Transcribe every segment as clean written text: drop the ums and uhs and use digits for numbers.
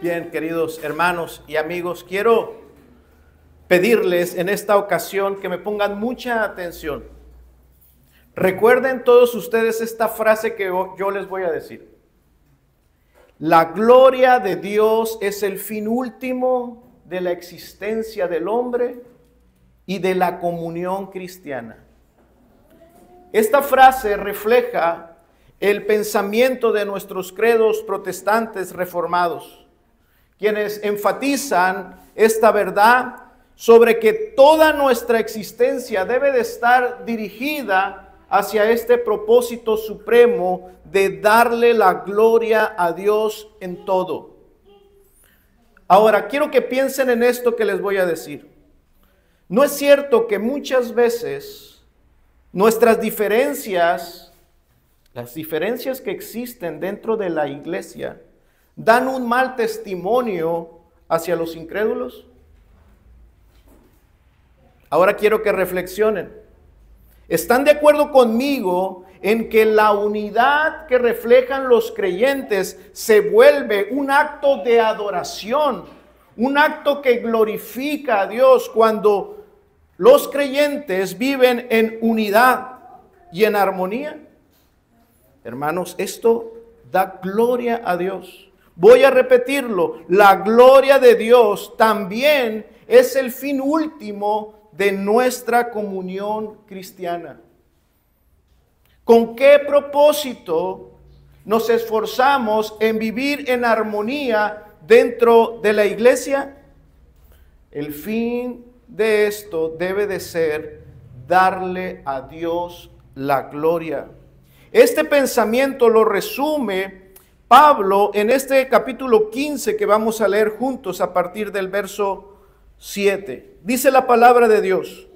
Bien, queridos hermanos y amigos, quiero pedirles en esta ocasión que me pongan mucha atención. Recuerden todos ustedes esta frase que yo les voy a decir. La gloria de Dios es el fin último de la existencia del hombre y de la comunión cristiana. Esta frase refleja el pensamiento de nuestros credos protestantes reformados, quienes enfatizan esta verdad sobre que toda nuestra existencia debe de estar dirigida hacia este propósito supremo de darle la gloria a Dios en todo. Ahora, quiero que piensen en esto que les voy a decir. ¿No es cierto que muchas veces nuestras diferencias, las diferencias que existen dentro de la iglesia, dan un mal testimonio hacia los incrédulos? Ahora quiero que reflexionen. ¿Están de acuerdo conmigo en que la unidad que reflejan los creyentes se vuelve un acto de adoración, un acto que glorifica a Dios cuando los creyentes viven en unidad y en armonía? Hermanos, esto da gloria a Dios. Voy a repetirlo, la gloria de Dios también es el fin último de nuestra comunión cristiana. ¿Con qué propósito nos esforzamos en vivir en armonía dentro de la iglesia? El fin de esto debe de ser darle a Dios la gloria. Este pensamiento lo resume Pablo en este capítulo 15 que vamos a leer juntos a partir del verso 7. Dice la palabra de Dios: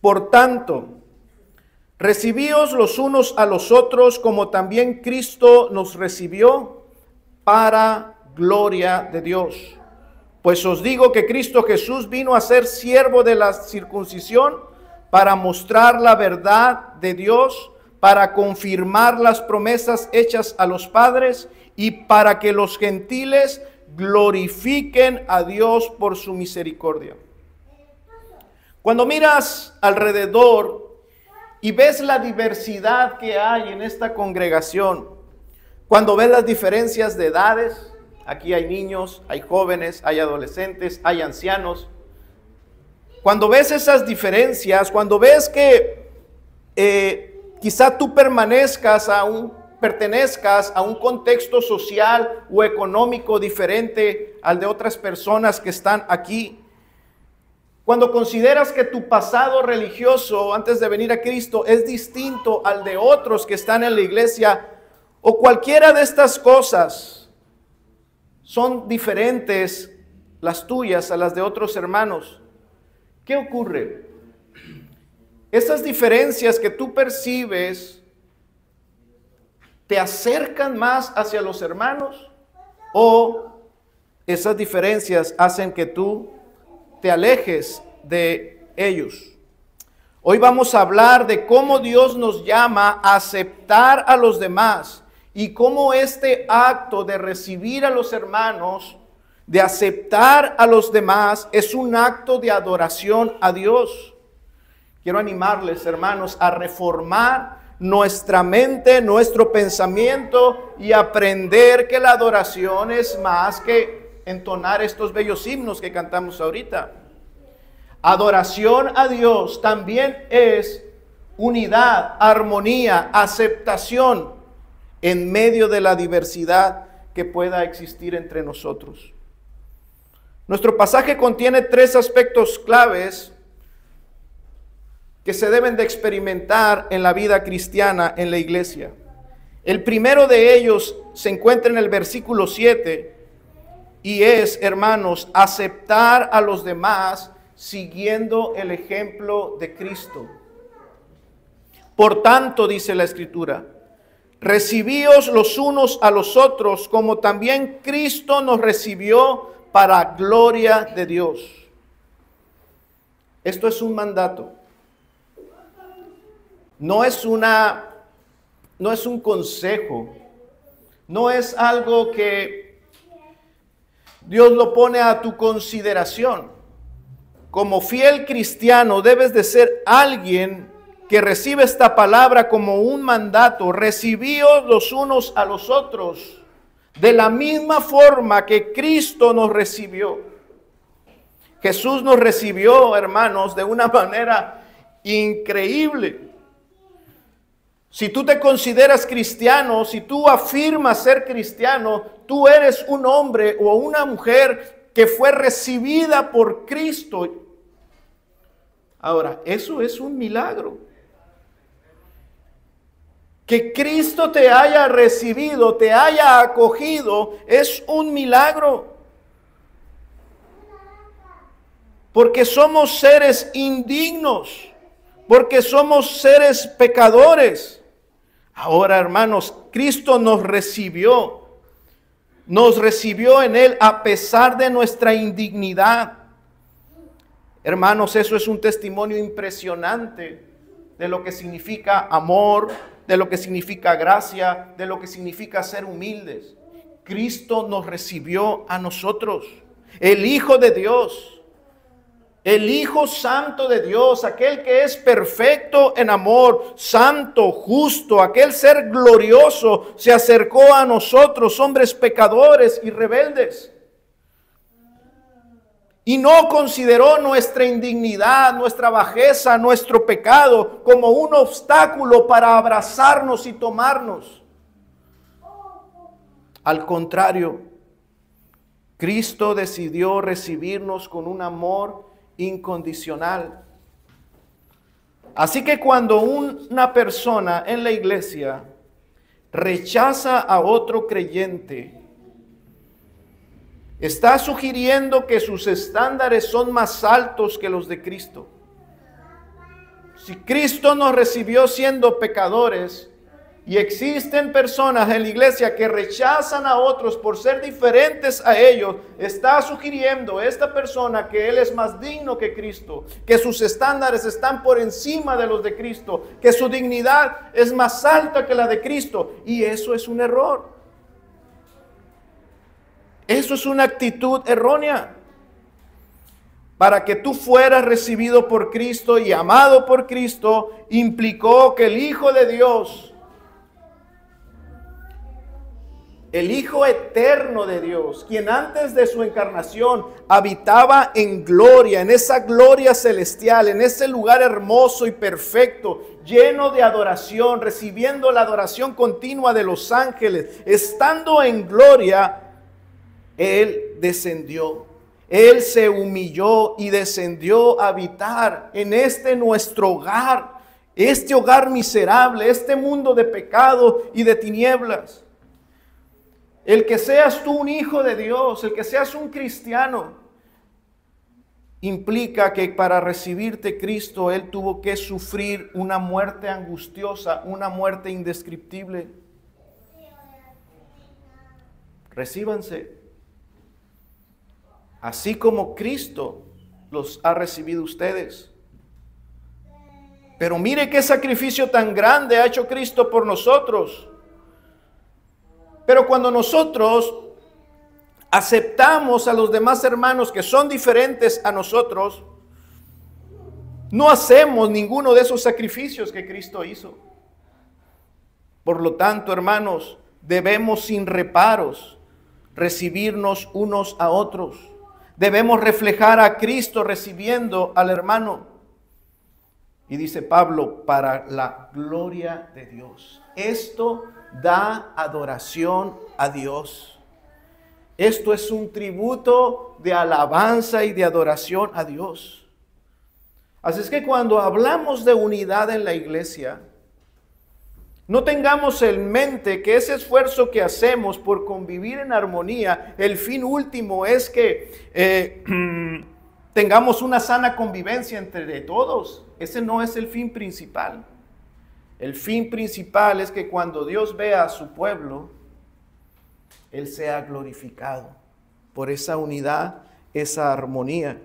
por tanto, recibíos los unos a los otros como también Cristo nos recibió para gloria de Dios. Pues os digo que Cristo Jesús vino a ser siervo de la circuncisión para mostrar la verdad de Dios, para confirmar las promesas hechas a los padres y para que los gentiles glorifiquen a Dios por su misericordia. Cuando miras alrededor y ves la diversidad que hay en esta congregación, cuando ves las diferencias de edades, aquí hay niños, hay jóvenes, hay adolescentes, hay ancianos. Cuando ves esas diferencias, cuando ves que quizá tú pertenezcas a un contexto social o económico diferente al de otras personas que están aquí. Cuando consideras que tu pasado religioso antes de venir a Cristo es distinto al de otros que están en la iglesia, o cualquiera de estas cosas son diferentes las tuyas a las de otros hermanos, ¿qué ocurre? Esas diferencias que tú percibes te acercan más hacia los hermanos, o esas diferencias hacen que tú te alejes de ellos. Hoy vamos a hablar de cómo Dios nos llama a aceptar a los demás y cómo este acto de recibir a los hermanos, de aceptar a los demás, es un acto de adoración a Dios. Quiero animarles, hermanos, a reformar nuestra mente, nuestro pensamiento y aprender que la adoración es más que entonar estos bellos himnos que cantamos ahorita. Adoración a Dios también es unidad, armonía, aceptación en medio de la diversidad que pueda existir entre nosotros. Nuestro pasaje contiene 3 aspectos claves que se deben de experimentar en la vida cristiana, en la iglesia. El primero de ellos se encuentra en el versículo 7 y es, hermanos, aceptar a los demás siguiendo el ejemplo de Cristo. Por tanto, dice la Escritura, recibíos los unos a los otros como también Cristo nos recibió para gloria de Dios. Esto es un mandato. No es no es un consejo, no es algo que Dios lo pone a tu consideración. Como fiel cristiano debes de ser alguien que recibe esta palabra como un mandato. Recibíos los unos a los otros de la misma forma que Cristo nos recibió. Jesús nos recibió, hermanos, de una manera increíble. Si tú te consideras cristiano, si tú afirmas ser cristiano, tú eres un hombre o una mujer que fue recibida por Cristo. Ahora, eso es un milagro. Que Cristo te haya recibido, te haya acogido, es un milagro. Porque somos seres indignos, porque somos seres pecadores. Ahora, hermanos, Cristo nos recibió en Él a pesar de nuestra indignidad. Hermanos, eso es un testimonio impresionante de lo que significa amor, de lo que significa gracia, de lo que significa ser humildes. Cristo nos recibió a nosotros, el Hijo de Dios. El Hijo Santo de Dios, aquel que es perfecto en amor, santo, justo, aquel ser glorioso, se acercó a nosotros, hombres pecadores y rebeldes. Y no consideró nuestra indignidad, nuestra bajeza, nuestro pecado como un obstáculo para abrazarnos y tomarnos. Al contrario, Cristo decidió recibirnos con un amor incondicional. Así que cuando una persona en la iglesia rechaza a otro creyente, está sugiriendo que sus estándares son más altos que los de Cristo. Si Cristo nos recibió siendo pecadores, y existen personas en la iglesia que rechazan a otros por ser diferentes a ellos, está sugiriendo esta persona que él es más digno que Cristo, que sus estándares están por encima de los de Cristo, que su dignidad es más alta que la de Cristo, y eso es un error. Eso es una actitud errónea. Para que tú fueras recibido por Cristo y amado por Cristo, implicó que el Hijo de Dios, el Hijo eterno de Dios, quien antes de su encarnación habitaba en gloria, en esa gloria celestial, en ese lugar hermoso y perfecto, lleno de adoración, recibiendo la adoración continua de los ángeles, estando en gloria, Él descendió. Él se humilló y descendió a habitar en nuestro hogar, este hogar miserable, este mundo de pecado y de tinieblas. El que seas tú un hijo de Dios, el que seas un cristiano, implica que para recibirte Cristo, Él tuvo que sufrir una muerte angustiosa, una muerte indescriptible. Recíbanse, así como Cristo los ha recibido ustedes. Pero mire qué sacrificio tan grande ha hecho Cristo por nosotros. Pero cuando nosotros aceptamos a los demás hermanos que son diferentes a nosotros, no hacemos ninguno de esos sacrificios que Cristo hizo. Por lo tanto, hermanos, debemos sin reparos recibirnos unos a otros. Debemos reflejar a Cristo recibiendo al hermano. Y dice Pablo, para la gloria de Dios. Esto da adoración a Dios. Esto es un tributo de alabanza y de adoración a Dios. Así es que cuando hablamos de unidad en la iglesia, no tengamos en mente que ese esfuerzo que hacemos por convivir en armonía, el fin último es que tengamos una sana convivencia entre todos. Ese no es el fin principal. El fin principal es que cuando Dios vea a su pueblo, Él sea glorificado por esa unidad, esa armonía.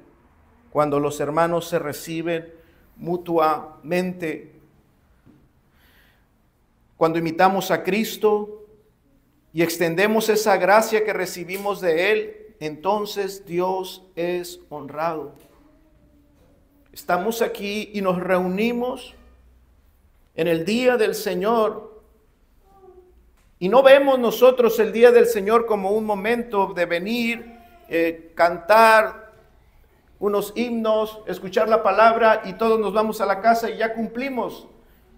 Cuando los hermanos se reciben mutuamente, cuando imitamos a Cristo y extendemos esa gracia que recibimos de Él, entonces Dios es honrado. Estamos aquí y nos reunimos en el día del Señor y no vemos nosotros el día del Señor como un momento de venir, cantar unos himnos, escuchar la palabra y todos nos vamos a la casa y ya cumplimos.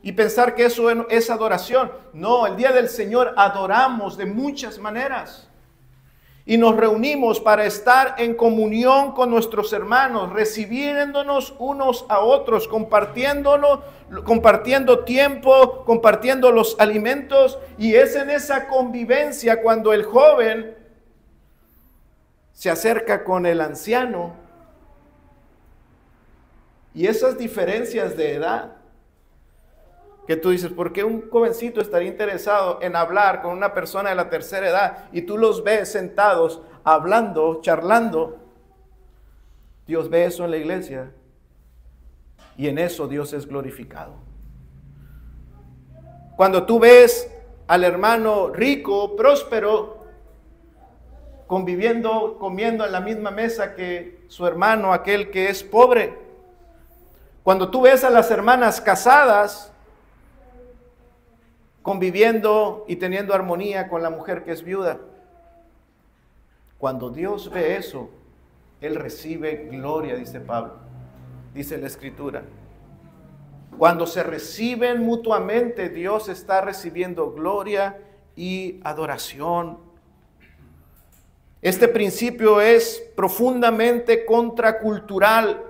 Y pensar que eso es adoración. No, el día del Señor adoramos de muchas maneras. Y nos reunimos para estar en comunión con nuestros hermanos, recibiéndonos unos a otros, compartiendo tiempo, compartiendo los alimentos. Y es en esa convivencia cuando el joven se acerca con el anciano. Y esas diferencias de edad, que tú dices, ¿por qué un jovencito estaría interesado en hablar con una persona de la tercera edad? Y tú los ves sentados, hablando, charlando. Dios ve eso en la iglesia. Y en eso Dios es glorificado. Cuando tú ves al hermano rico, próspero, conviviendo, comiendo en la misma mesa que su hermano, aquel que es pobre. Cuando tú ves a las hermanas casadas, conviviendo y teniendo armonía con la mujer que es viuda. Cuando Dios ve eso, Él recibe gloria, dice Pablo, dice la Escritura. Cuando se reciben mutuamente, Dios está recibiendo gloria y adoración. Este principio es profundamente contracultural.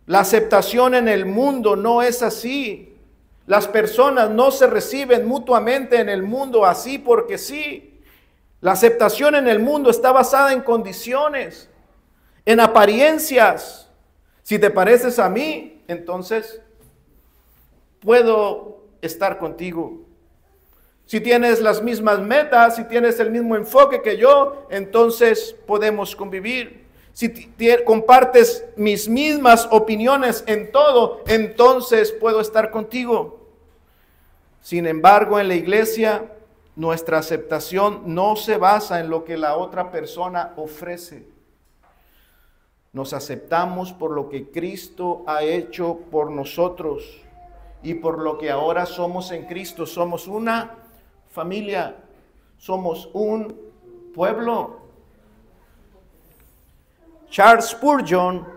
La aceptación en el mundo no es así. Las personas no se reciben mutuamente en el mundo así porque sí. La aceptación en el mundo está basada en condiciones, en apariencias. Si te pareces a mí, entonces puedo estar contigo. Si tienes las mismas metas, si tienes el mismo enfoque que yo, entonces podemos convivir. Si compartes mis mismas opiniones en todo, entonces puedo estar contigo. Sin embargo, en la iglesia, nuestra aceptación no se basa en lo que la otra persona ofrece. Nos aceptamos por lo que Cristo ha hecho por nosotros y por lo que ahora somos en Cristo. Somos una familia, somos un pueblo. Charles Spurgeon,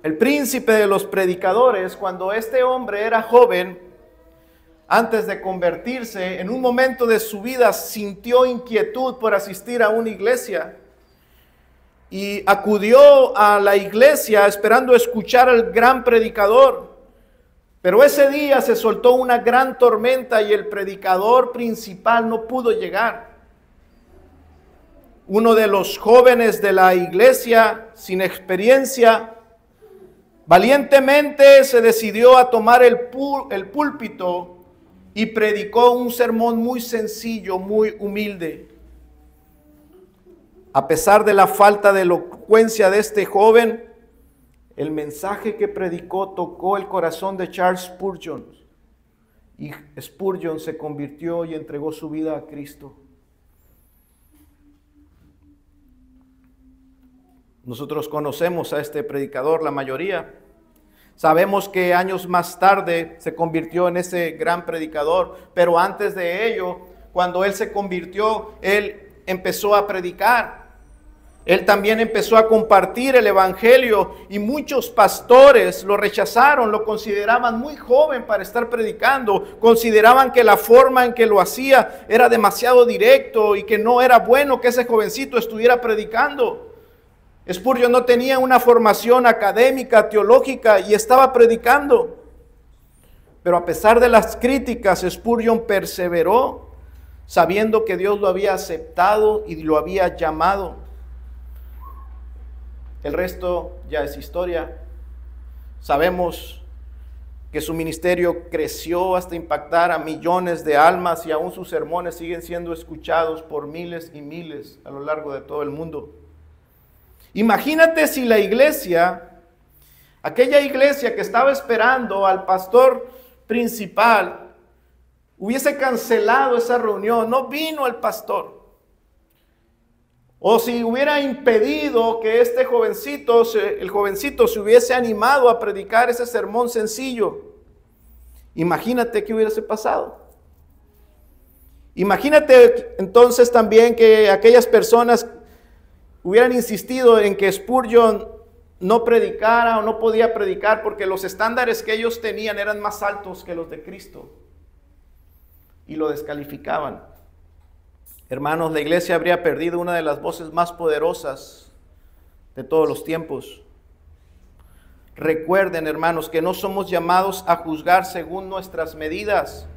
el príncipe de los predicadores, cuando este hombre era joven, antes de convertirse, en un momento de su vida sintió inquietud por asistir a una iglesia y acudió a la iglesia esperando escuchar al gran predicador. Pero ese día se soltó una gran tormenta y el predicador principal no pudo llegar. Uno de los jóvenes de la iglesia, sin experiencia, valientemente se decidió a tomar el púlpito y predicó un sermón muy sencillo, muy humilde. A pesar de la falta de elocuencia de este joven, el mensaje que predicó tocó el corazón de Charles Spurgeon. Y Spurgeon se convirtió y entregó su vida a Cristo. Nosotros conocemos a este predicador, la mayoría. Sabemos que años más tarde se convirtió en ese gran predicador, pero antes de ello, cuando él se convirtió, él empezó a predicar. Él también empezó a compartir el evangelio y muchos pastores lo rechazaron, lo consideraban muy joven para estar predicando, consideraban que la forma en que lo hacía era demasiado directo y que no era bueno que ese jovencito estuviera predicando. Spurgeon no tenía una formación académica, teológica y estaba predicando. Pero a pesar de las críticas, Spurgeon perseveró, sabiendo que Dios lo había aceptado y lo había llamado. El resto ya es historia. Sabemos que su ministerio creció hasta impactar a millones de almas y aún sus sermones siguen siendo escuchados por miles y miles a lo largo de todo el mundo. Imagínate si la iglesia, aquella iglesia que estaba esperando al pastor principal hubiese cancelado esa reunión, no vino el pastor, o si hubiera impedido que el jovencito se hubiese animado a predicar ese sermón sencillo, imagínate qué hubiese pasado. Imagínate entonces también que aquellas personas hubieran insistido en que Spurgeon no predicara o no podía predicar porque los estándares que ellos tenían eran más altos que los de Cristo y lo descalificaban. Hermanos, la iglesia habría perdido una de las voces más poderosas de todos los tiempos. Recuerden, hermanos, que no somos llamados a juzgar según nuestras medidas,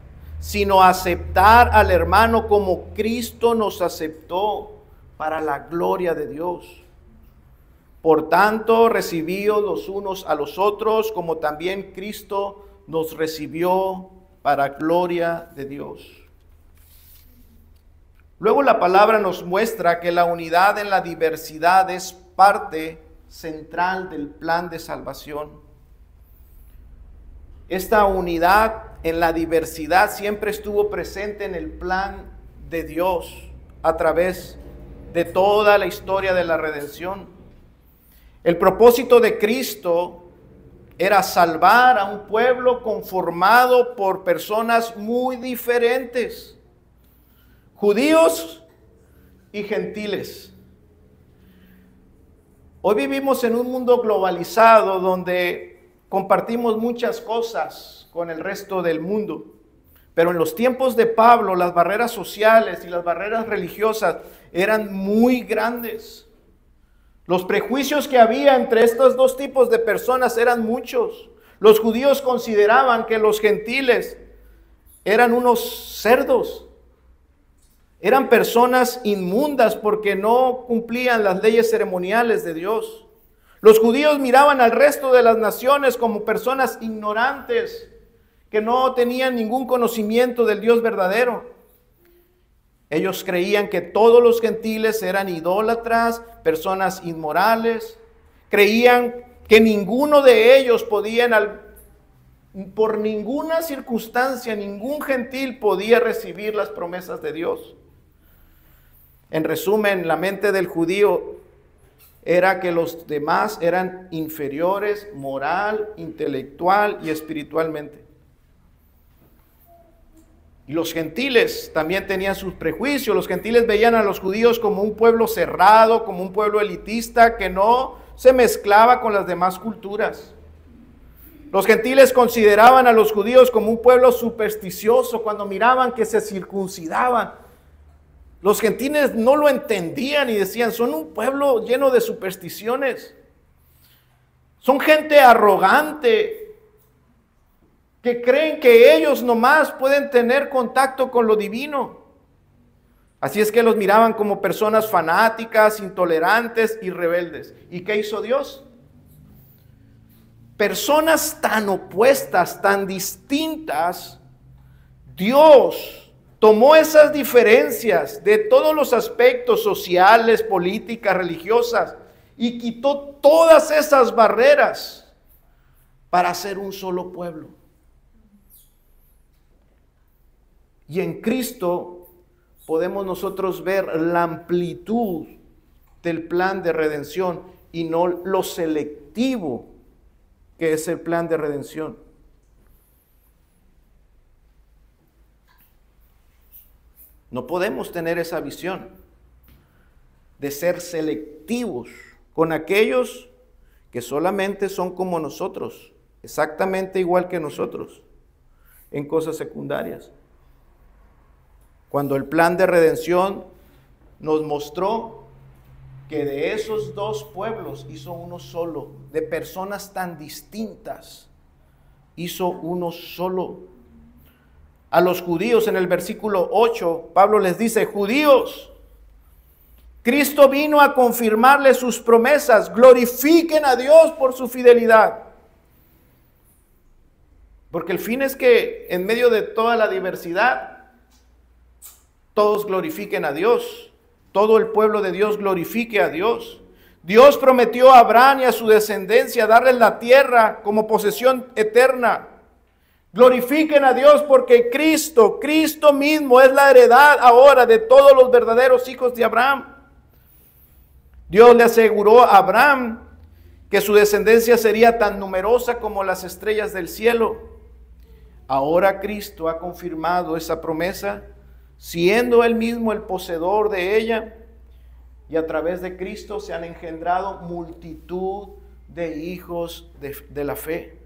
sino a aceptar al hermano como Cristo nos aceptó para la gloria de Dios. Por tanto, recibíos los unos a los otros, como también Cristo nos recibió para gloria de Dios. Luego la palabra nos muestra que la unidad en la diversidad es parte central del plan de salvación. Esta unidad en la diversidad siempre estuvo presente en el plan de Dios a través de toda la historia de la redención. El propósito de Cristo era salvar a un pueblo conformado por personas muy diferentes, judíos y gentiles. Hoy vivimos en un mundo globalizado donde compartimos muchas cosas con el resto del mundo. Pero en los tiempos de Pablo, las barreras sociales y las barreras religiosas eran muy grandes. Los prejuicios que había entre estos dos tipos de personas eran muchos. Los judíos consideraban que los gentiles eran unos cerdos. Eran personas inmundas porque no cumplían las leyes ceremoniales de Dios. Los judíos miraban al resto de las naciones como personas ignorantes que no tenían ningún conocimiento del Dios verdadero. Ellos creían que todos los gentiles eran idólatras, personas inmorales. Creían que ninguno de ellos podían, por ninguna circunstancia, ningún gentil podía recibir las promesas de Dios. En resumen, la mente del judío era que los demás eran inferiores moral, intelectual y espiritualmente. Y los gentiles también tenían sus prejuicios. Los gentiles veían a los judíos como un pueblo cerrado, como un pueblo elitista que no se mezclaba con las demás culturas. Los gentiles consideraban a los judíos como un pueblo supersticioso cuando miraban que se circuncidaban. Los gentiles no lo entendían y decían, son un pueblo lleno de supersticiones. Son gente arrogante que creen que ellos nomás pueden tener contacto con lo divino. Así es que los miraban como personas fanáticas, intolerantes y rebeldes. ¿Y qué hizo Dios? Personas tan opuestas, tan distintas, Dios tomó esas diferencias de todos los aspectos sociales, políticas, religiosas y quitó todas esas barreras para hacer un solo pueblo. Y en Cristo podemos nosotros ver la amplitud del plan de redención y no lo selectivo que es el plan de redención. No podemos tener esa visión de ser selectivos con aquellos que solamente son como nosotros, exactamente igual que nosotros, en cosas secundarias. Cuando el plan de redención nos mostró que de esos dos pueblos hizo uno solo, de personas tan distintas, hizo uno solo. A los judíos en el versículo 8, Pablo les dice, judíos, Cristo vino a confirmarles sus promesas, glorifiquen a Dios por su fidelidad. Porque el fin es que en medio de toda la diversidad, todos glorifiquen a Dios, todo el pueblo de Dios glorifique a Dios. Dios prometió a Abraham y a su descendencia darles la tierra como posesión eterna. Glorifiquen a Dios porque Cristo mismo es la heredad ahora de todos los verdaderos hijos de Abraham. Dios le aseguró a Abraham que su descendencia sería tan numerosa como las estrellas del cielo. Ahora Cristo ha confirmado esa promesa, siendo Él mismo el poseedor de ella, y a través de Cristo se han engendrado multitud de hijos de la fe.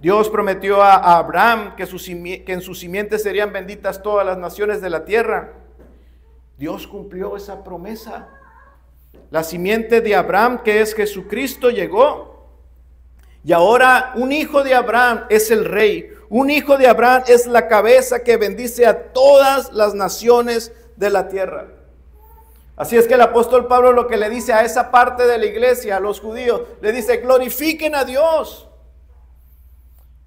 Dios prometió a Abraham que en su simiente serían benditas todas las naciones de la tierra. Dios cumplió esa promesa. La simiente de Abraham, que es Jesucristo, llegó. Y ahora un hijo de Abraham es el rey. Un hijo de Abraham es la cabeza que bendice a todas las naciones de la tierra. Así es que el apóstol Pablo lo que le dice a esa parte de la iglesia, a los judíos, le dice: glorifiquen a Dios.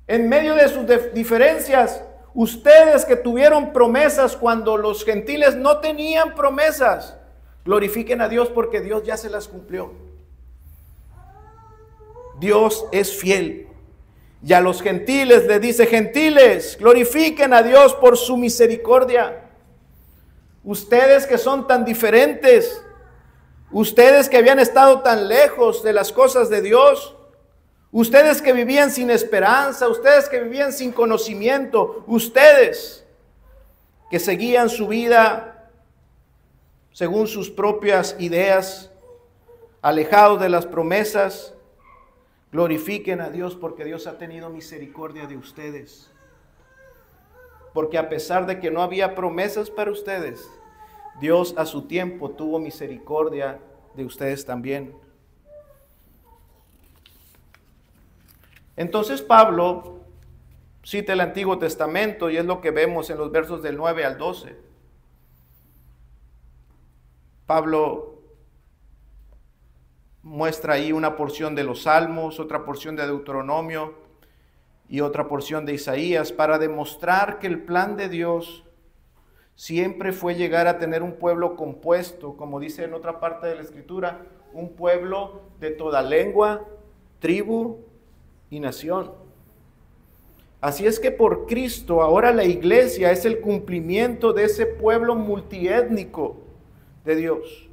En medio de sus diferencias, ustedes que tuvieron promesas cuando los gentiles no tenían promesas, glorifiquen a Dios porque Dios ya se las cumplió. Dios es fiel. Y a los gentiles le dice: gentiles, glorifiquen a Dios por su misericordia. Ustedes que son tan diferentes, ustedes que habían estado tan lejos de las cosas de Dios, ustedes que vivían sin esperanza, ustedes que vivían sin conocimiento, ustedes que seguían su vida según sus propias ideas, alejados de las promesas, glorifiquen a Dios porque Dios ha tenido misericordia de ustedes. Porque a pesar de que no había promesas para ustedes, Dios a su tiempo tuvo misericordia de ustedes también. Entonces Pablo cita el Antiguo Testamento y es lo que vemos en los versos del 9 al 12. Pablo muestra ahí una porción de los Salmos, otra porción de Deuteronomio y otra porción de Isaías para demostrar que el plan de Dios siempre fue llegar a tener un pueblo compuesto, como dice en otra parte de la Escritura, un pueblo de toda lengua, tribu y nación. Así es que por Cristo ahora la iglesia es el cumplimiento de ese pueblo multiétnico de Dios.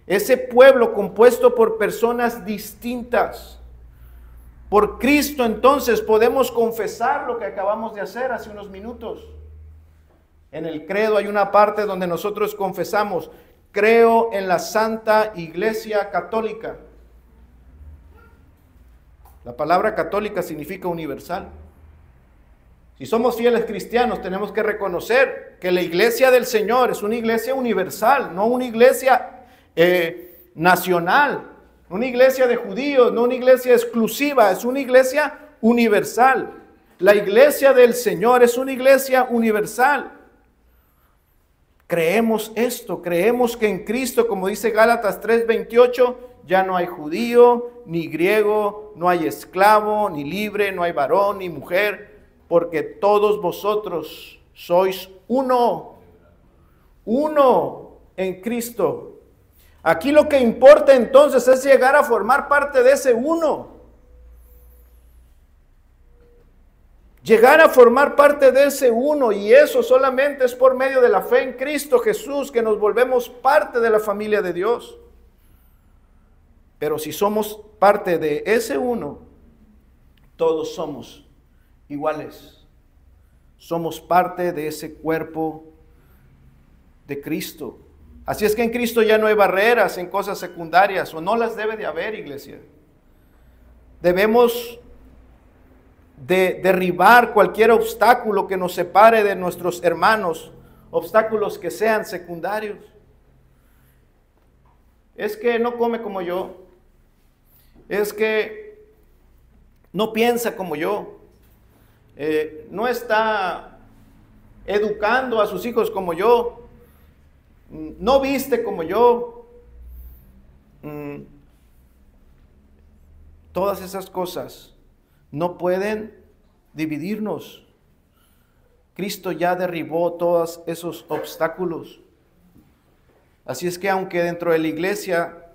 Ese pueblo compuesto por personas distintas. Por Cristo entonces podemos confesar lo que acabamos de hacer hace unos minutos. En el credo hay una parte donde nosotros confesamos: creo en la Santa Iglesia Católica. La palabra católica significa universal. Si somos fieles cristianos, tenemos que reconocer que la iglesia del Señor es una iglesia universal, no una iglesia nacional, una iglesia de judíos, no una iglesia exclusiva, es una iglesia universal. La iglesia del Señor es una iglesia universal. Creemos esto, creemos que en Cristo, como dice Gálatas 3:28, ya no hay judío, ni griego, no hay esclavo, ni libre, no hay varón, ni mujer, porque todos vosotros sois uno en Cristo. Aquí lo que importa entonces es llegar a formar parte de ese uno. Llegar a formar parte de ese uno, y eso solamente es por medio de la fe en Cristo Jesús que nos volvemos parte de la familia de Dios. Pero si somos parte de ese uno, todos somos iguales. Somos parte de ese cuerpo de Cristo. Así es que en Cristo ya no hay barreras en cosas secundarias, o no las debe de haber, iglesia. Debemos de derribar cualquier obstáculo que nos separe de nuestros hermanos, obstáculos que sean secundarios. Es que no come como yo, es que no piensa como yo, no está educando a sus hijos como yo, no viste como yo. Todas esas cosas no pueden dividirnos. Cristo ya derribó todos esos obstáculos. Así es que aunque dentro de la iglesia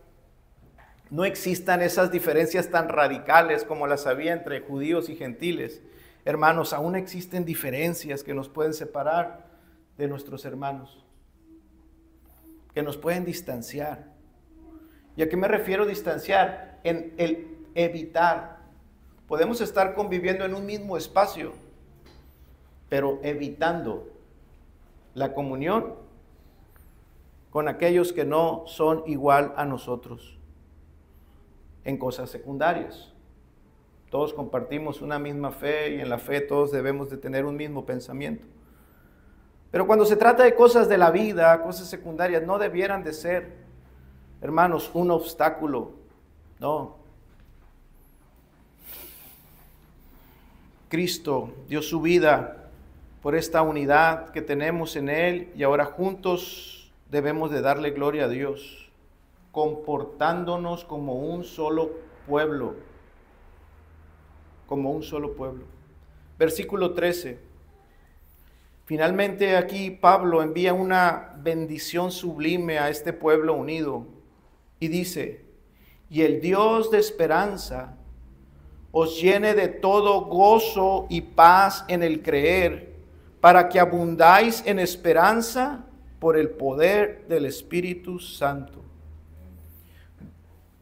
no existan esas diferencias tan radicales como las había entre judíos y gentiles, Hermanos, aún existen diferencias que nos pueden separar de nuestros hermanos, que nos pueden distanciar. ¿Y a qué me refiero distanciar? En el evitar. Podemos estar conviviendo en un mismo espacio, pero evitando la comunión con aquellos que no son igual a nosotros en cosas secundarias. Todos compartimos una misma fe y en la fe todos debemos de tener un mismo pensamiento. Pero cuando se trata de cosas de la vida, cosas secundarias, no debieran de ser, hermanos, un obstáculo. No. Cristo dio su vida por esta unidad que tenemos en Él y ahora juntos debemos de darle gloria a Dios, comportándonos como un solo pueblo. Como un solo pueblo. Versículo 13. Finalmente aquí Pablo envía una bendición sublime a este pueblo unido y dice: y el Dios de esperanza os llene de todo gozo y paz en el creer, para que abundáis en esperanza por el poder del Espíritu Santo.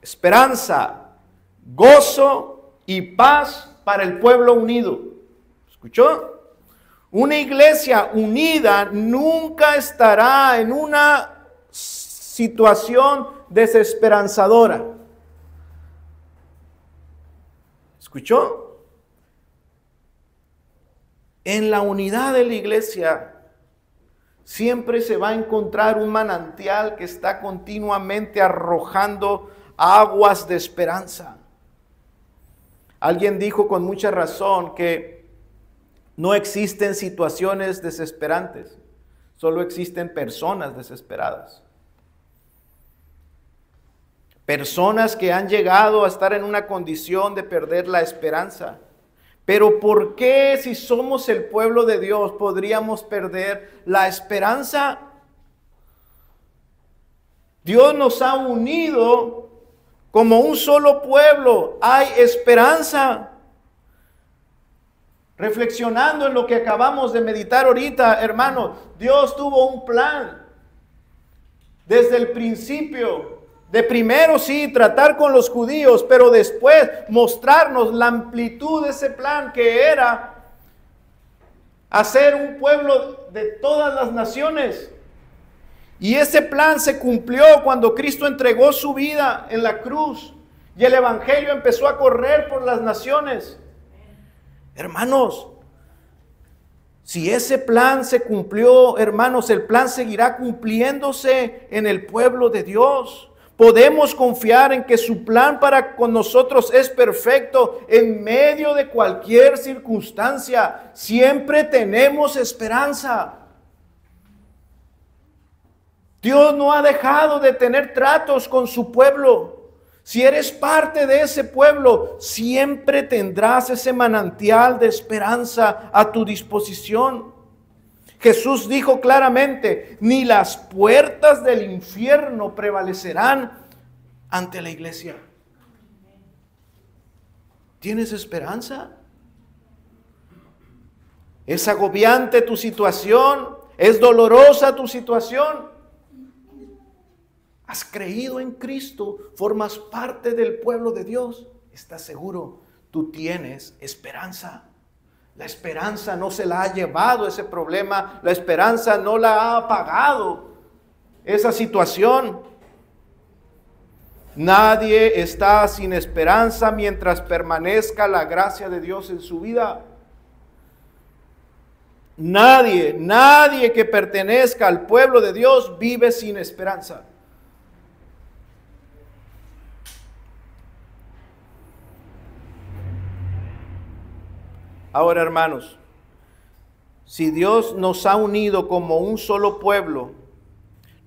Esperanza, gozo y paz para el pueblo unido. ¿Escuchó? Una iglesia unida nunca estará en una situación desesperanzadora. ¿Escuchó? En la unidad de la iglesia siempre se va a encontrar un manantial que está continuamente arrojando aguas de esperanza. Alguien dijo con mucha razón que no existen situaciones desesperantes, solo existen personas desesperadas. Personas que han llegado a estar en una condición de perder la esperanza. Pero ¿por qué, si somos el pueblo de Dios, podríamos perder la esperanza? Dios nos ha unido como un solo pueblo. Hay esperanza. Reflexionando en lo que acabamos de meditar ahorita, hermanos, Dios tuvo un plan desde el principio. De primero sí, tratar con los judíos, pero después mostrarnos la amplitud de ese plan, que era hacer un pueblo de todas las naciones. Y ese plan se cumplió cuando Cristo entregó su vida en la cruz y el evangelio empezó a correr por las naciones. Hermanos, si ese plan se cumplió, hermanos, el plan seguirá cumpliéndose en el pueblo de Dios. Podemos confiar en que su plan para con nosotros es perfecto en medio de cualquier circunstancia. Siempre tenemos esperanza. Dios no ha dejado de tener tratos con su pueblo. Si eres parte de ese pueblo, siempre tendrás ese manantial de esperanza a tu disposición. Jesús dijo claramente: ni las puertas del infierno prevalecerán ante la iglesia. ¿Tienes esperanza? ¿Es agobiante tu situación? ¿Es dolorosa tu situación? ¿Has creído en Cristo? ¿Formas parte del pueblo de Dios? ¿Estás seguro? Tú tienes esperanza. La esperanza no se la ha llevado ese problema. La esperanza no la ha apagado esa situación. Nadie está sin esperanza mientras permanezca la gracia de Dios en su vida. Nadie que pertenezca al pueblo de Dios vive sin esperanza. Ahora, hermanos, si Dios nos ha unido como un solo pueblo,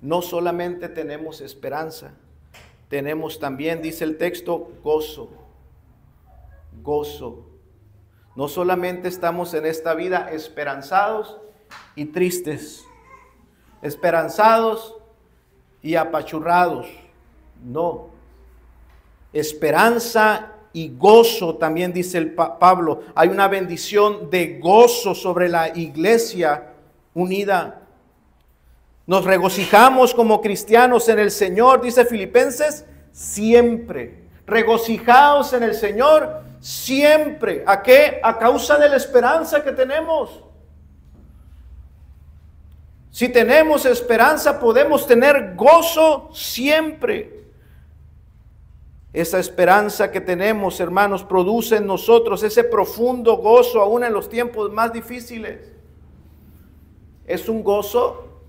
no solamente tenemos esperanza, tenemos también, dice el texto, gozo. Gozo. No solamente estamos en esta vida esperanzados y tristes, esperanzados y apachurrados. No. Esperanza y gozo, también dice Pablo, hay una bendición de gozo sobre la iglesia unida. Nos regocijamos como cristianos en el Señor, dice Filipenses, siempre. Regocijaos en el Señor siempre. ¿A qué? A causa de la esperanza que tenemos. Si tenemos esperanza, podemos tener gozo siempre. Esa esperanza que tenemos, hermanos, produce en nosotros ese profundo gozo aún en los tiempos más difíciles. Es un gozo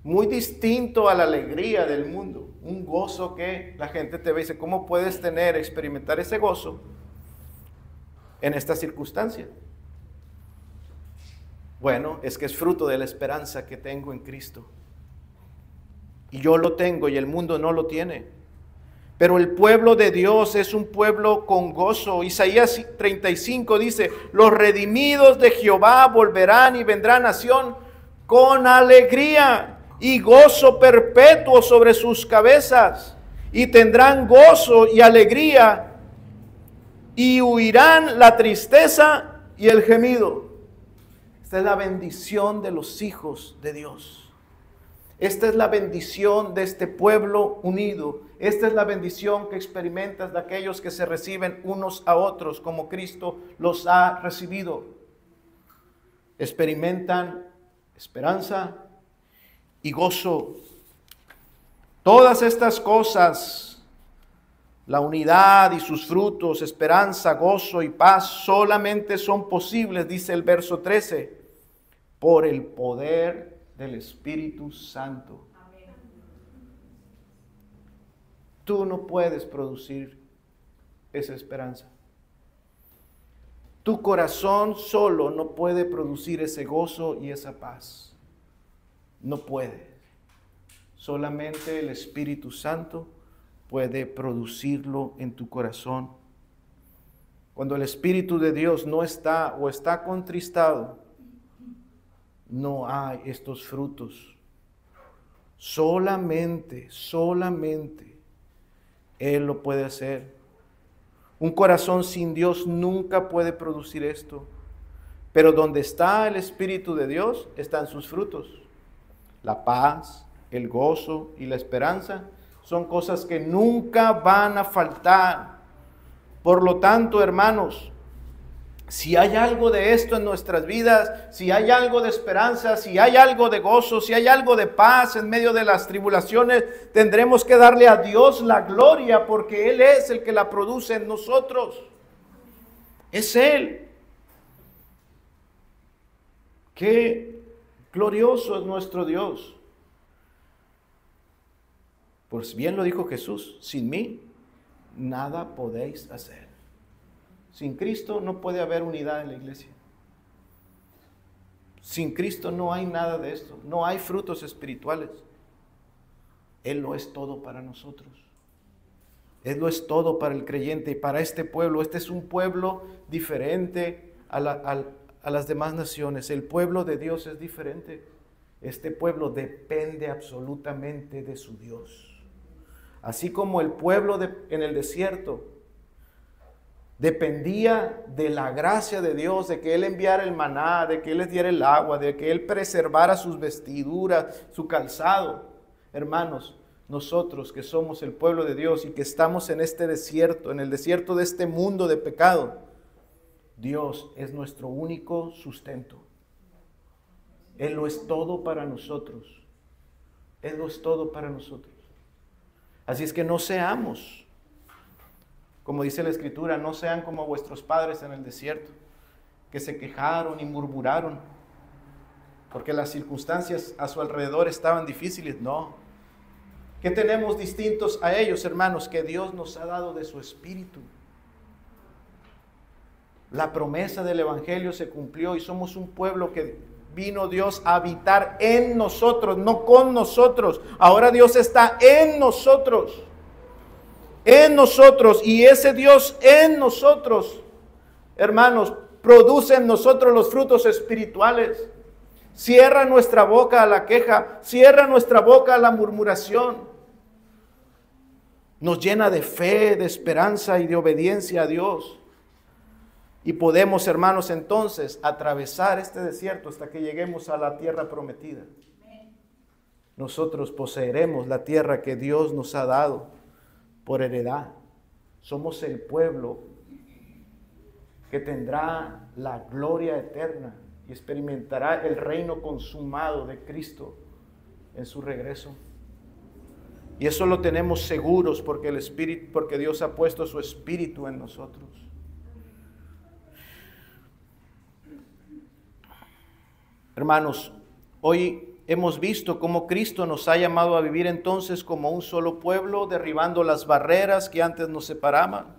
muy distinto a la alegría del mundo. Un gozo que la gente te ve y dice, ¿cómo puedes experimentar ese gozo en esta circunstancia? Bueno, es que es fruto de la esperanza que tengo en Cristo. Y yo lo tengo y el mundo no lo tiene. Pero el pueblo de Dios es un pueblo con gozo. Isaías 35 dice, los redimidos de Jehová volverán y vendrá nación con alegría y gozo perpetuo sobre sus cabezas. Y tendrán gozo y alegría y huirán la tristeza y el gemido. Esta es la bendición de los hijos de Dios. Esta es la bendición de este pueblo unido. Esta es la bendición que experimentas de aquellos que se reciben unos a otros como Cristo los ha recibido. Experimentan esperanza y gozo. Todas estas cosas, la unidad y sus frutos, esperanza, gozo y paz, solamente son posibles, dice el verso 13, por el poder del Espíritu Santo. Amén. Tú no puedes producir esa esperanza. Tu corazón solo no puede producir ese gozo y esa paz. No puede. Solamente el Espíritu Santo puede producirlo en tu corazón. Cuando el Espíritu de Dios no está o está contristado, no hay estos frutos. Solamente Él lo puede hacer. Un corazón sin Dios nunca puede producir esto. Pero donde está el Espíritu de Dios, están sus frutos. La paz, el gozo y la esperanza son cosas que nunca van a faltar. Por lo tanto, hermanos, si hay algo de esto en nuestras vidas, si hay algo de esperanza, si hay algo de gozo, si hay algo de paz en medio de las tribulaciones, tendremos que darle a Dios la gloria porque Él es el que la produce en nosotros. Es Él. Qué glorioso es nuestro Dios. Pues bien lo dijo Jesús, sin mí nada podéis hacer. Sin Cristo no puede haber unidad en la iglesia. Sin Cristo no hay nada de esto. No hay frutos espirituales. Él lo es todo para nosotros. Él lo es todo para el creyente y para este pueblo. Este es un pueblo diferente a las demás naciones. El pueblo de Dios es diferente. Este pueblo depende absolutamente de su Dios. Así como el pueblo en el desierto dependía de la gracia de Dios, de que Él enviara el maná, de que Él les diera el agua, de que Él preservara sus vestiduras, su calzado. Hermanos, nosotros que somos el pueblo de Dios y que estamos en este desierto, en el desierto de este mundo de pecado, Dios es nuestro único sustento. Él lo es todo para nosotros. Él lo es todo para nosotros. Así es que no seamos, como dice la Escritura, no sean como vuestros padres en el desierto, que se quejaron y murmuraron, porque las circunstancias a su alrededor estaban difíciles. No. ¿Qué tenemos distintos a ellos, hermanos? Que Dios nos ha dado de su Espíritu. La promesa del Evangelio se cumplió y somos un pueblo que vino Dios a habitar en nosotros, no con nosotros. Ahora Dios está en nosotros. En nosotros, y ese Dios en nosotros, hermanos, produce en nosotros los frutos espirituales. Cierra nuestra boca a la queja, cierra nuestra boca a la murmuración. nos llena de fe, de esperanza y de obediencia a Dios. Y podemos, hermanos, entonces atravesar este desierto hasta que lleguemos a la tierra prometida. Nosotros poseeremos la tierra que Dios nos ha dado por heredad. Somos el pueblo que tendrá la gloria eterna y experimentará el reino consumado de Cristo en su regreso. Y eso lo tenemos seguros porque porque Dios ha puesto su Espíritu en nosotros. Hermanos, hoy hemos visto cómo Cristo nos ha llamado a vivir entonces como un solo pueblo, derribando las barreras que antes nos separaban.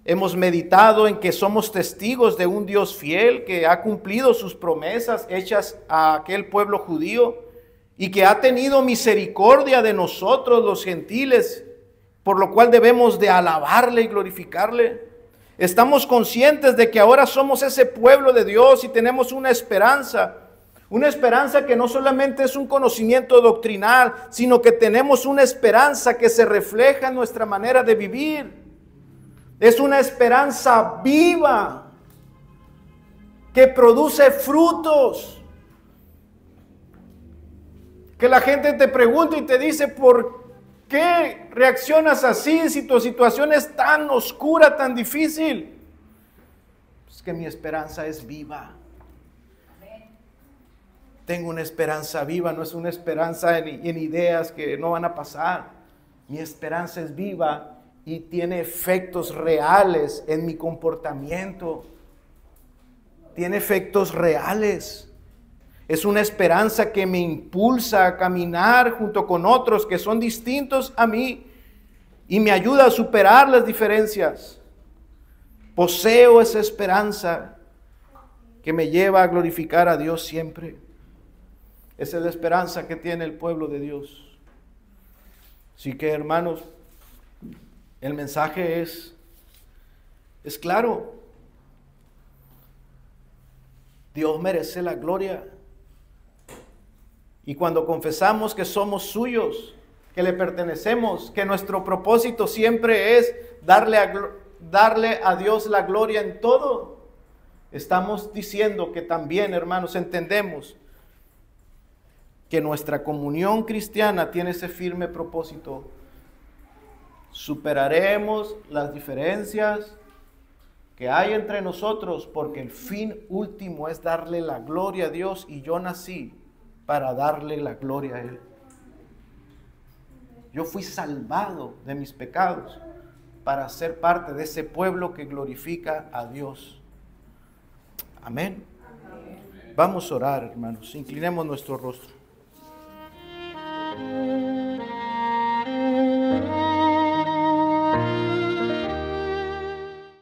Hemos meditado en que somos testigos de un Dios fiel que ha cumplido sus promesas hechas a aquel pueblo judío y que ha tenido misericordia de nosotros los gentiles, por lo cual debemos de alabarle y glorificarle. Estamos conscientes de que ahora somos ese pueblo de Dios y tenemos una esperanza que no solamente es un conocimiento doctrinal, sino que tenemos una esperanza que se refleja en nuestra manera de vivir. Es una esperanza viva que produce frutos. Que la gente te pregunta y te dice, ¿por qué reaccionas así si tu situación es tan oscura, tan difícil? Es que mi esperanza es viva. Tengo una esperanza viva, no es una esperanza en ideas que no van a pasar. Mi esperanza es viva y tiene efectos reales en mi comportamiento. Tiene efectos reales. Es una esperanza que me impulsa a caminar junto con otros que son distintos a mí y me ayuda a superar las diferencias. Poseo esa esperanza que me lleva a glorificar a Dios siempre. Esa es la esperanza que tiene el pueblo de Dios. Así que, hermanos, el mensaje es claro. Dios merece la gloria. Y cuando confesamos que somos suyos, que le pertenecemos, que nuestro propósito siempre es darle a Dios la gloria en todo, estamos diciendo que también, hermanos, entendemos que nuestra comunión cristiana tiene ese firme propósito. Superaremos las diferencias que hay entre nosotros porque el fin último es darle la gloria a Dios y yo nací para darle la gloria a Él. Yo fui salvado de mis pecados para ser parte de ese pueblo que glorifica a Dios. Amén. Vamos a orar, hermanos. Inclinemos nuestro rostro.